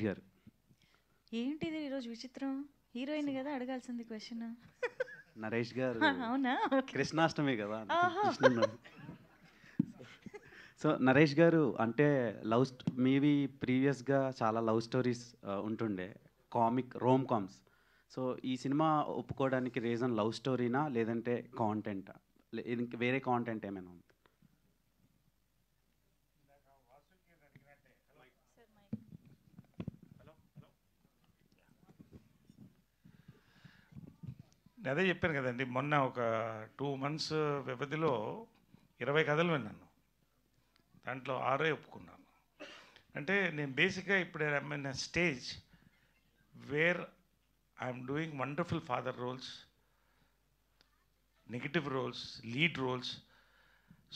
గారు. ఏంటిది ఈరోజు విచిత్రం? హీరోయిన్ కదా అడగాల్సింది క్వశ్చన్. నరేష్ గారు అవునా? కృష్ణాష్టమి కదా, ఆహా. సో నరేష్ గారు అంటే మీవి ప్రీవియస్గా చాలా లవ్ స్టోరీస్ ఉంటుండే, రోమ్ కామ్స్. సో ఈ సినిమా ఒప్పుకోవడానికి రీజన్ లవ్ స్టోరీనా లేదంటే కాంటెంటా, ఇంక వేరే కాంటెంట్ ఏమైనా ఉంది? అదే చెప్పాను కదండి, మొన్న ఒక 2 months వ్యవధిలో 20 కథలు విన్నాను. దాంట్లో 6 ఒప్పుకున్నాను. అంటే నేను బేసిక్గా ఇప్పుడు I'm in stage where I'm doing wonderful father roles, negative roles, lead roles.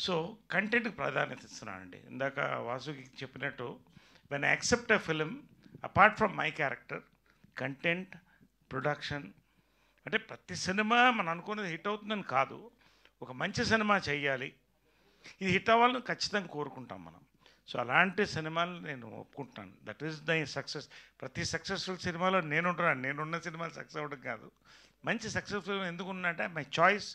So కంటెంట్కి ప్రాధాన్యత ఇస్తున్నానండి. ఇందాక వాసుకి చెప్పినట్టు when I accept a film apart from my character, content, production, అంటే ప్రతి సినిమా మనం అనుకున్నది హిట్ అవుతుందని కాదు, ఒక మంచి సినిమా చెయ్యాలి, ఇది హిట్ అవ్వాలని ఖచ్చితంగా కోరుకుంటాం మనం. సో అలాంటి సినిమాలు నేను ఒప్పుకుంటాను. That is the success. ప్రతి సక్సెస్ఫుల్ సినిమాలో నేనున్న సినిమాలు సక్సెస్ అవ్వడం కాదు, మంచి సక్సెస్ఫుల్ ఎందుకు ఉన్నంటే మై చాయిస్,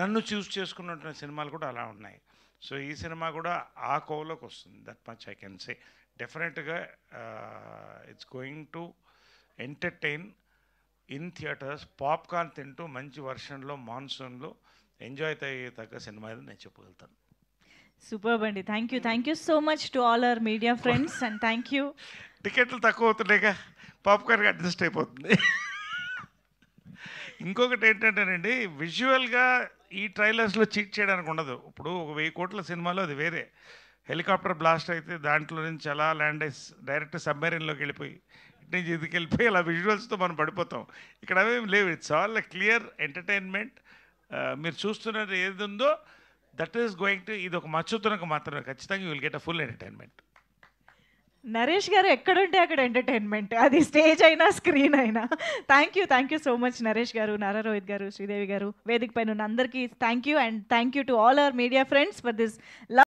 నన్ను చూస్ చేసుకున్నటువంటి సినిమాలు కూడా అలా ఉన్నాయి. సో ఈ సినిమా కూడా ఆ కోవలోకి వస్తుంది. That much I can say. డెఫినెట్గా it's going to entertain in theatres. Popcorn తింటూ మంచి వర్షన్లో, మాన్సూన్లో ఎంజాయ్ తగ్గ సినిమా అని నేను చెప్పగలుగుతాను. సూపర్ అండి. Thank you so much to all our media friends and thank you. టికెట్లు తక్కువ అవుతున్నాయిగా, పాప్కార్న్గా అడ్జస్ట్ అయిపోతుంది. ఇంకొకటి ఏంటంటేనండి, విజువల్గా ఈ ట్రైలర్స్లో చీట్ చేయడానికి ఉండదు. ఇప్పుడు ఒక 1000 కోట్ల సినిమాలో అది వేరే. హెలికాప్టర్ బ్లాస్ట్ అయితే దాంట్లో నుంచి అలా ల్యాండ్ అయ్యి డైరెక్ట్ సబ్మెరీన్లోకి వెళ్ళిపోయి ఇటు నుంచి ఇదికి వెళ్ళిపోయి అలా విజువల్స్తో మనం పడిపోతాం. ఇక్కడ అవేమి లేవు. It's all clear entertainment. మీరు చూస్తున్నది ఏది ఉందో దట్ ఈస్ గోయింగ్ టు, ఇది ఒక మచ్చుతునకు మాత్రమే. ఖచ్చితంగా you will get a full entertainment. Naresh గారు ఎక్కడుంటే అక్కడ ఎంటర్టైన్మెంట్, అది స్టేజ్ అయినా స్క్రీన్ అయినా. Thank you so much Naresh గారు, నారా రోహిత్ గారు, శ్రీదేవి గారు, వేదిక పైన ఉన్న అందరికీ thank you. And thank you to all our media friends for this